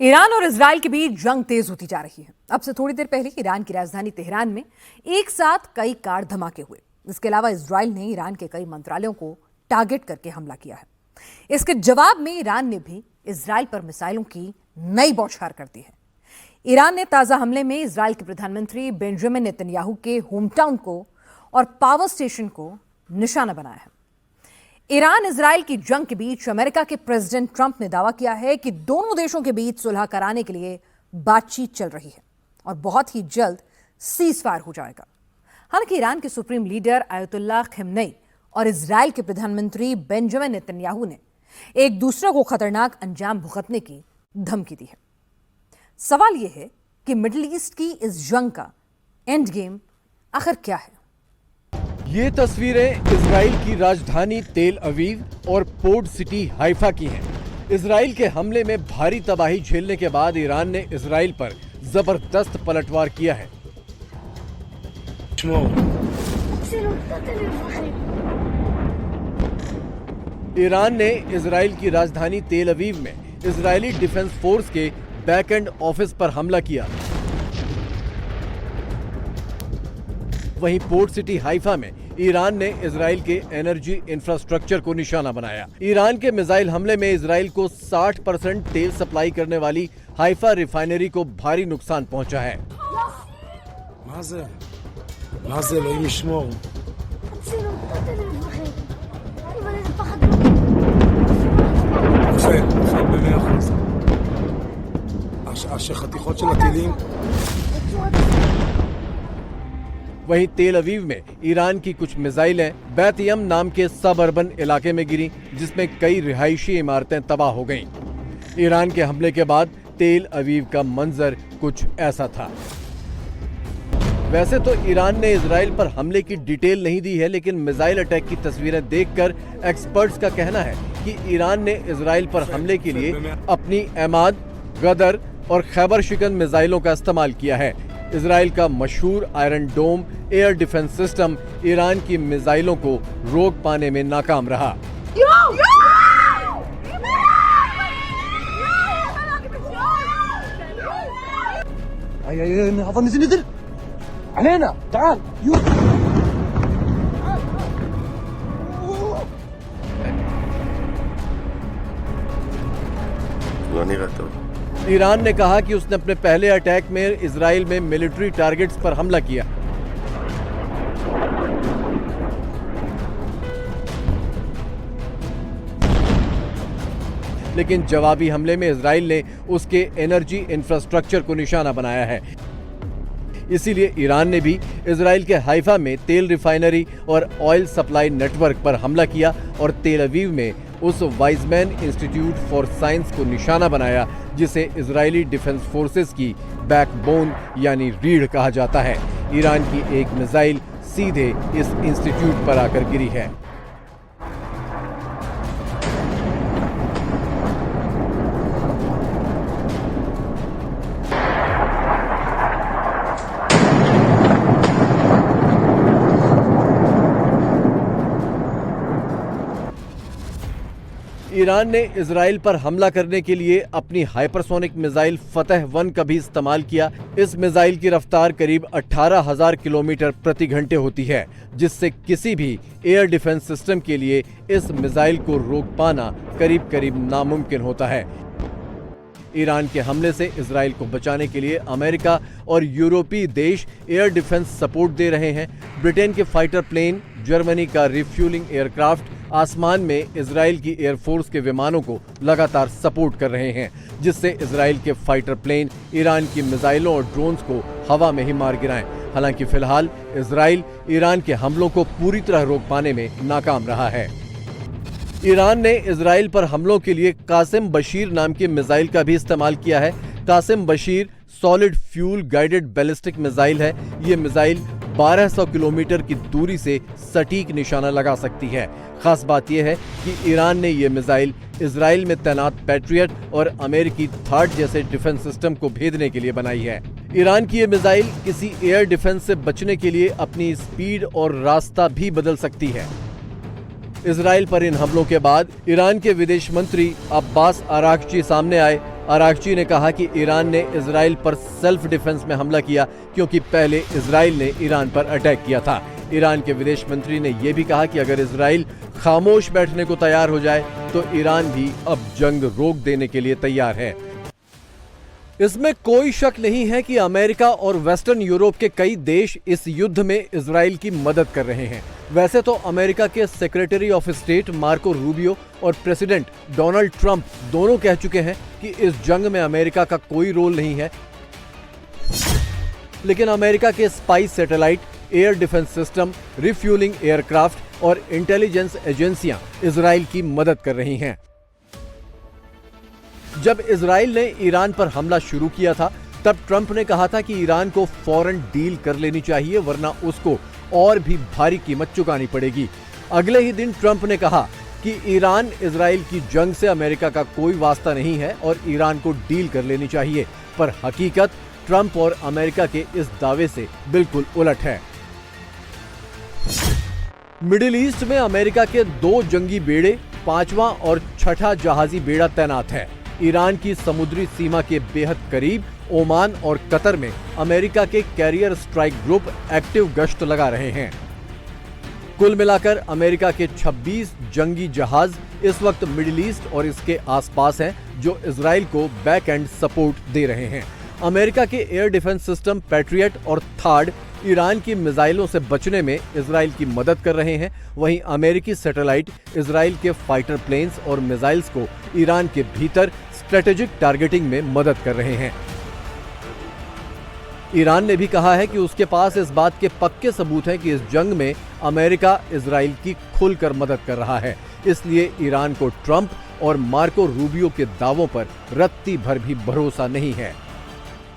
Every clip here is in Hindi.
ईरान और इजराइल के बीच जंग तेज होती जा रही है। अब से थोड़ी देर पहले ईरान की राजधानी तेहरान में एक साथ कई कार धमाके हुए। इसके अलावा इजराइल ने ईरान के कई मंत्रालयों को टारगेट करके हमला किया है। इसके जवाब में ईरान ने भी इजराइल पर मिसाइलों की नई बौछार कर दी है। ईरान ने ताजा हमले में इजराइल के प्रधानमंत्री बेंजामिन नेतन्याहू के होमटाउन को और पावर स्टेशन को निशाना बनाया है। ईरान इजराइल की जंग के बीच अमेरिका के प्रेसिडेंट ट्रंप ने दावा किया है कि दोनों देशों के बीच सुलह कराने के लिए बातचीत चल रही है और बहुत ही जल्द सीजफायर हो जाएगा। हालांकि ईरान के सुप्रीम लीडर आयतुल्लाह खमेनी और इजराइल के प्रधानमंत्री बेंजामिन नेतन्याहू ने एक दूसरे को खतरनाक अंजाम भुगतने की धमकी दी है। सवाल यह है कि मिडिल ईस्ट की इस जंग का एंड गेम आखिर क्या है? ये तस्वीरें इजराइल की राजधानी तेल अवीव और पोर्ट सिटी हाइफा की हैं। इजराइल के हमले में भारी तबाही झेलने के बाद ईरान ने इजराइल पर जबरदस्त पलटवार किया है। ईरान ने इजराइल की राजधानी तेल अवीव में इजरायली डिफेंस फोर्स के बैक एंड ऑफिस पर हमला किया। वहीं पोर्ट सिटी हाइफा में ईरान ने इजराइल के एनर्जी इंफ्रास्ट्रक्चर को निशाना बनाया। ईरान के मिसाइल हमले में इजराइल को 60% तेल सप्लाई करने वाली हाइफा रिफाइनरी को भारी नुकसान पहुंचा है। वहीं तेल अवीव में ईरान की कुछ मिसाइलें बैतयम नाम के सब अर्बन इलाके में गिरी, जिसमें कई रिहायशी इमारतें तबाह हो गईं। ईरान के हमले के बाद तेल अवीव का मंजर कुछ ऐसा था। वैसे तो ईरान ने इजराइल पर हमले की डिटेल नहीं दी है, लेकिन मिसाइल अटैक की तस्वीरें देखकर एक्सपर्ट्स का कहना है कि ईरान ने इजराइल पर हमले के लिए अपनी एमाद, गदर और खैबर शिकन मिसाइलों का इस्तेमाल किया है। इजराइल का मशहूर आयरन डोम एयर डिफेंस सिस्टम ईरान की मिसाइलों को रोक पाने में नाकाम रहा। ईरान ने कहा कि उसने अपने पहले अटैक में इजराइल में मिलिट्री टारगेट्स पर हमला किया। लेकिन जवाबी हमले में इजराइल ने उसके एनर्जी इंफ्रास्ट्रक्चर को निशाना बनाया है। इसीलिए ईरान ने भी इजराइल के हाइफा में तेल रिफाइनरी और ऑयल सप्लाई नेटवर्क पर हमला किया और तेल अवीव में उस वाइजमैन इंस्टीट्यूट फॉर साइंस को निशाना बनाया, जिसे इजरायली डिफेंस फोर्सेस की बैकबोन यानी रीढ़ कहा जाता है। ईरान की एक मिसाइल सीधे इस इंस्टीट्यूट पर आकर गिरी है। ईरान ने इजराइल पर हमला करने के लिए अपनी हाइपरसोनिक मिसाइल फतह 1 का भी इस्तेमाल किया। इस मिसाइल की रफ्तार करीब 18,000 किलोमीटर प्रति घंटे होती है, जिससे किसी भी एयर डिफेंस सिस्टम के लिए इस मिसाइल को रोक पाना करीब करीब नामुमकिन होता है। ईरान के हमले से इजराइल को बचाने के लिए अमेरिका और यूरोपीय देश एयर डिफेंस सपोर्ट दे रहे हैं। ब्रिटेन के फाइटर प्लेन, जर्मनी का रिफ्यूलिंग एयरक्राफ्ट आसमान में इजराइल की एयरफोर्स के विमानों को लगातार सपोर्ट कर रहे हैं, जिससे इजराइल के फाइटर प्लेन ईरान की मिसाइलों और ड्रोन्स को हवा में ही मार गिराएं। हालांकि फिलहाल इजराइल ईरान के हमलों को पूरी तरह रोक पाने में नाकाम रहा है। ईरान ने इजराइल पर हमलों के लिए कासिम बशीर नाम की मिसाइल का भी इस्तेमाल किया है। Qassem Basir solid fuel guided ballistic missile है। ये मिसाइल 1200 किलोमीटर की दूरी से सटीक निशाना लगा सकती है। खास बात यह है कि ईरान ने यह मिसाइल इजराइल में तैनात पैट्रियट और अमेरिकी थार्ड जैसे डिफेंस सिस्टम को भेदने के लिए बनाई है। ईरान की यह मिसाइल किसी एयर डिफेंस से बचने के लिए अपनी स्पीड और रास्ता भी बदल सकती है। इजराइल पर इन हमलों के बाद ईरान के विदेश मंत्री अब्बास अरागची सामने आए अरागची ने कहा कि ईरान ने इजराइल पर सेल्फ डिफेंस में हमला किया क्योंकि पहले इजराइल ने ईरान पर अटैक किया था। ईरान के विदेश मंत्री ने यह भी कहा कि अगर इजराइल खामोश बैठने को तैयार हो जाए तो ईरान भी अब जंग रोक देने के लिए तैयार है। इसमें कोई शक नहीं है कि अमेरिका और वेस्टर्न यूरोप के कई देश इस युद्ध में इजराइल की मदद कर रहे हैं। वैसे तो अमेरिका के secretary of state Marco Rubio और प्रेसिडेंट डोनाल्ड ट्रंप दोनों कह चुके हैं कि इस जंग में अमेरिका का कोई रोल नहीं है, लेकिन अमेरिका के spy satellite, air defence system, refuelling aircraft और इंटेलिजेंस एजेंसियां इजराइल की मदद कर रही हैं। जब इजराइल ने ईरान पर हमला शुरू किया था तब ट्रंप ने कहा था कि ईरान को फौरन डील कर लेनी चाहिए वरना उसको और भी भारी कीमत चुकानी पड़ेगी। अगले ही दिन ट्रंप ने कहा कि ईरान इजराइल की जंग से अमेरिका का कोई वास्ता नहीं है और ईरान को डील कर लेनी चाहिए, पर हकीकत ट्रंप और अमेरिका के इस दावे से बिल्कुल उलट है। मिडिल ईस्ट में अमेरिका के 2 जंगी बेड़े, 5वां और 6ठा जहाजी बेड़ा तैनात है। ईरान की समुद्री सीमा के बेहद करीब ओमान और कतर में अमेरिका के कैरियर स्ट्राइक ग्रुप एक्टिव गश्त लगा रहे हैं। कुल मिलाकर अमेरिका के 26 जंगी जहाज इस वक्त मिडिल ईस्ट और इसके आसपास हैं, जो इजराइल को बैक एंड सपोर्ट दे रहे हैं। अमेरिका के एयर डिफेंस सिस्टम पैट्रियट और थार्ड ईरान की मिसाइलों से बचने में इजराइल की मदद कर रहे हैं। वहीं अमेरिकी सैटेलाइट इजराइल के फाइटर प्लेन्स और मिसाइल्स को ईरान के भीतर स्ट्रेटेजिक टारगेटिंग में मदद कर रहे हैं। ईरान ने भी कहा है कि उसके पास इस बात के पक्के सबूत हैं कि इस जंग में अमेरिका इजराइल की खुलकर मदद कर रहा है। इसलिए ईरान को ट्रंप और मार्को रूबियो के दावों पर रत्ती भर भी भरोसा नहीं है।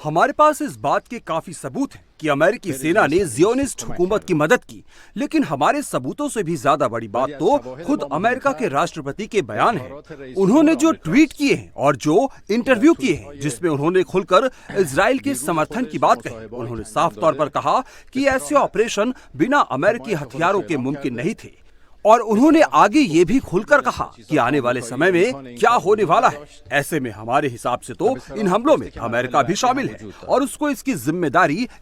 हमारे पास इस बात के काफी सबूत हैं कि अमेरिकी सेना ने जियोनिस्ट हुकूमत की मदद की, लेकिन हमारे सबूतों से भी ज्यादा बड़ी बात तो खुद अमेरिका के राष्ट्रपति के बयान है। उन्होंने जो ट्वीट किए हैं और जो इंटरव्यू किए हैं जिसमें उन्होंने खुलकर इजराइल के समर्थन की बात कही। उन्होंने साफ तौर पर कहा कि ऐसे ऑपरेशन बिना अमेरिकी हथियारों के मुमकिन नहीं थे, और उन्होंने आगे ये भी खुलकर कहा कि आने वाले समय में क्या होने वाला है। ऐसे में हमारे हिसाब से तो इन हमलों में अमेरिका भी शामिल है और उसको इसकी जिम्मेदारी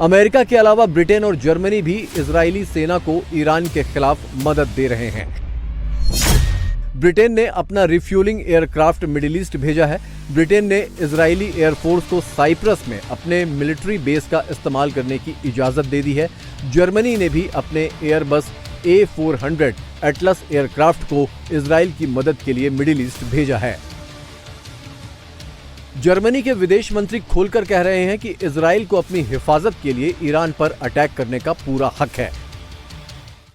अमेरिका के अलावा ब्रिटेन और जर्मनी भी इजरायली सेना को ईरान के खिलाफ मदद दे रहे हैं। ब्रिटेन ने अपना रिफ्यूलिंग एयरक्राफ्ट मिडिल ईस्ट भेजा है। ब्रिटेन ने इजरायली एयरफोर्स को साइप्रस में अपने मिलिट्री बेस का इस्तेमाल करने की इजाजत दे दी है। जर्मनी ने भी अपने एयरबस A400 एटलस एयरक्राफ्ट को इजराइल की मदद के लिए मिडिल ईस्ट भेजा है। जर्मनी के विदेश मंत्री खोलकर कह रहे हैं कि इजराइल को अपनी हिफाजत के लिए ईरान पर अटैक करने का पूरा हक है।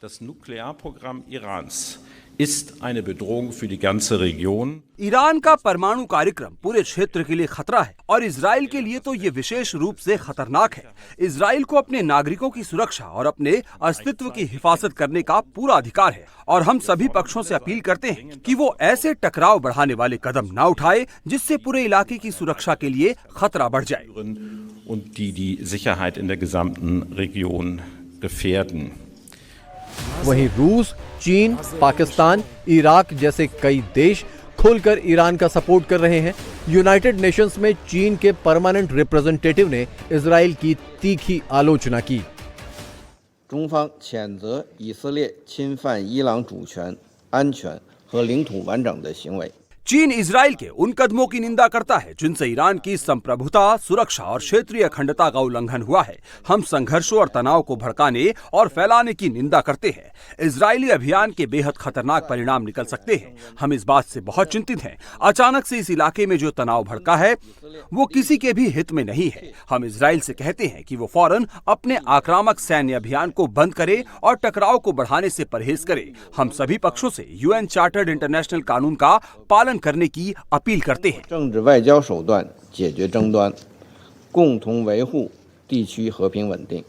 Das Nuklearprogramm Irans ist eine Bedrohung für die ganze Region. Iran का परमाणु कार्यक्रम पूरे क्षेत्र के लिए खतरा है और इजराइल के लिए तो ये विशेष रूप से खतरनाक है। इजराइल को अपने नागरिकों की सुरक्षा और अपने अस्तित्व की हिफाजत करने का पूरा अधिकार है, और हम सभी पक्षों से अपील करते हैं कि वो ऐसे टकराव बढ़ाने वाले कदम ना उठाए जिससे पूरे इलाके की सुरक्षा के लिए खतरा बढ़ जाए Und die Sicherheit in der gesamten Region gefährden. वहीं रूस, चीन, पाकिस्तान, इराक जैसे कई देश खुलकर ईरान का सपोर्ट कर रहे हैं। यूनाइटेड नेशंस में चीन के परमानेंट रिप्रेजेंटेटिव ने इजराइल की तीखी आलोचना की। 中方谴责以色列侵犯伊朗主权、安全和领土完整的行为。 चीन इजराइल के उन कदमों की निंदा करता है जिनसे ईरान की संप्रभुता, सुरक्षा और क्षेत्रीय अखंडता का उल्लंघन हुआ है। हम संघर्षों और तनाव को भड़काने और फैलाने की निंदा करते हैं। इजरायली अभियान के बेहद खतरनाक परिणाम निकल सकते हैं। हम इस बात से बहुत चिंतित हैं। अचानक से इस इलाके में जो तनाव भड़का है वो किसी के भी हित में नहीं है। हम इजराइल से कहते हैं कि वो फौरन अपने आक्रामक सैन्य अभियान को बंद करे और टकराव को बढ़ाने से परहेज करे। हम सभी पक्षों से यूएन चार्टर्ड इंटरनेशनल कानून का पालन करने की अपील करते हैं। 政治外交手段解决争端，共同维护地区和平稳定。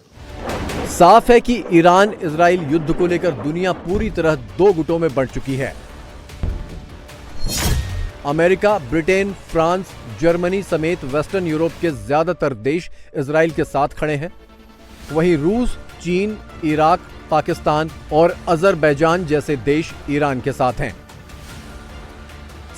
साफ है कि ईरान इजराइल युद्ध को लेकर दुनिया पूरी तरह 2 गुटों में बंट चुकी है। अमेरिका, ब्रिटेन, फ्रांस, जर्मनी समेत वेस्टर्न यूरोप के ज्यादातर देश इजराइल के साथ खड़े हैं। वहीं रूस, चीन, इराक, पाकिस्तान और अजरबैजान जैसे देश ईरान के साथ हैं।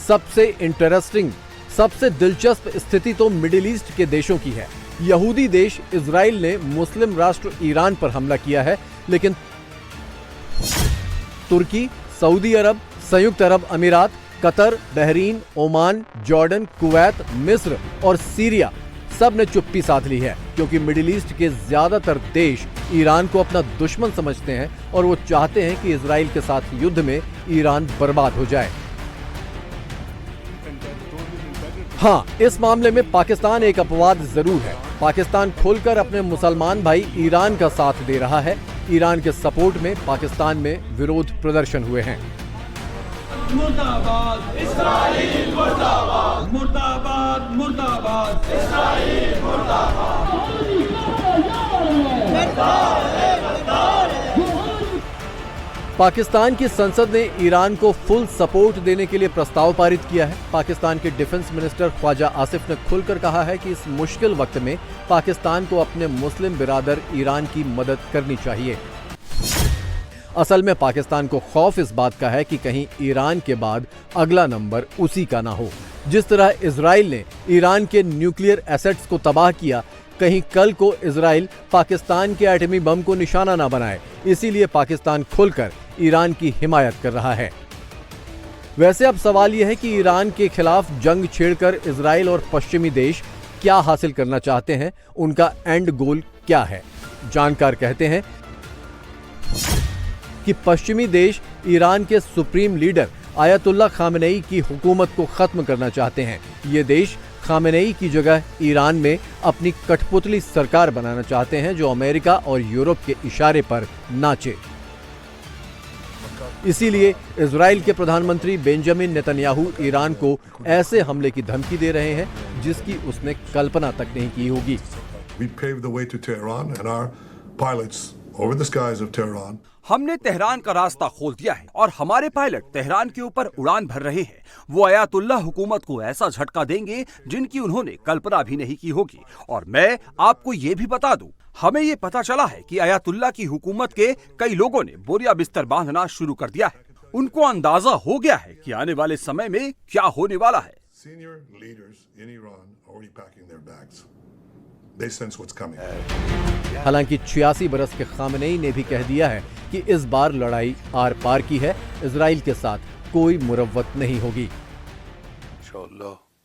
सबसे इंटरेस्टिंग, सबसे दिलचस्प स्थिति तो मिडिल ईस्ट के देशों की है। यहूदी देश इजराइल ने मुस्लिम राष्ट्र ईरान पर हमला किया है, लेकिन तुर्की, सऊदी अरब, संयुक्त अरब अमीरात, Qatar, Bahrain, Oman, Jordan, Kuwait, मिस्र और सीरिया सब ने चुप्पी साध ली है, क्योंकि मिडिल ईस्ट के ज्यादातर देश ईरान को अपना दुश्मन समझते हैं और वो चाहते हैं कि इजराइल के साथ युद्ध में ईरान बर्बाद हो जाए। हाँ, इस मामले में पाकिस्तान एक अपवाद जरूर है। पाकिस्तान खुलकर अपने मुसलमान भाई ईरान का साथ दे रहा है। ईरान के सपोर्ट में पाकिस्तान में विरोध प्रदर्शन हुए हैं। मुर्दाबाद इस्राईल, मुर्दाबाद मुर्दाबाद मुर्दाबाद इस्राईल, मुर्दाबाद। पाकिस्तान की संसद ने ईरान को फुल सपोर्ट देने के लिए प्रस्ताव पारित किया है। पाकिस्तान के डिफेंस मिनिस्टर ख्वाजा आसिफ ने खुलकर कहा है कि इस मुश्किल वक्त में पाकिस्तान को अपने मुस्लिम बिरादर ईरान की मदद करनी चाहिए। असल में पाकिस्तान को खौफ इस बात का है कि कहीं ईरान के बाद अगला नंबर उसी का ना हो। जिस तरह इजराइल ने ईरान के न्यूक्लियर एसेट्स को तबाह किया, कहीं कल को इजराइल पाकिस्तान के एटमी बम को निशाना ना बनाए। इसीलिए पाकिस्तान खुलकर ईरान की हिमायत कर रहा है। वैसे अब सवाल यह है कि ईरान के खिलाफ जंग छेड़कर इजराइल और पश्चिमी देश क्या हासिल करना चाहते हैं, उनका एंड गोल क्या है। जानकार कहते हैं कि पश्चिमी देश ईरान के सुप्रीम लीडर आयतुल्लाह खामेनेई की हुकूमत को खत्म करना चाहते हैं। ये देश खामेनेई की जगह ईरान में अपनी कठपुतली सरकार बनाना चाहते हैं, जो अमेरिका और यूरोप के इशारे पर नाचे। इसीलिए इजराइल के प्रधानमंत्री बेंजामिन नेतन्याहू ईरान को ऐसे हमले की धमकी दे रहे हैं जिसकी उसने कल्पना तक नहीं की होगी। We paved the way to Tehran and our pilots over the skies of Tehran. हमने तेहरान का रास्ता खोल दिया है और हमारे पायलट तेहरान के ऊपर उड़ान भर रहे हैं। वो अयातुल्लाह हुकूमत को ऐसा झटका देंगे जिनकी उन्होंने कल्पना भी नहीं की होगी। और मैं आपको ये भी बता दूं, हमें ये पता चला है कि अयातुल्लाह की हुकूमत के कई लोगों ने बोरिया बिस्तर बांधना शुरू कर दिया है। उनको अंदाजा हो गया है कि आने वाले समय में क्या होने वाला है। Senior leaders in Iran are already packing their bags. They sense what's coming. हालांकि 86 बरस के खामेनेई ने भी कह दिया है कि इस बार लड़ाई आर पार की है, इजराइल के साथ कोई मुरव्वत नहीं होगी। इंशाअल्लाह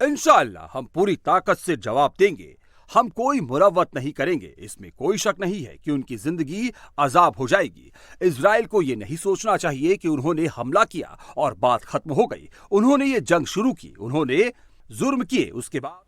इंशाअल्लाह हम पूरी ताकत से जवाब देंगे। हम कोई मुरव्वत नहीं करेंगे। इसमें कोई शक नहीं है कि उनकी जिंदगी अजाब हो जाएगी। इजराइल को ये नहीं सोचना चाहिए कि उन्होंने हमला किया और बात खत्म हो गई। उन्होंने ये जंग शुरू की, उन्होंने जुर्म किए, उसके बाद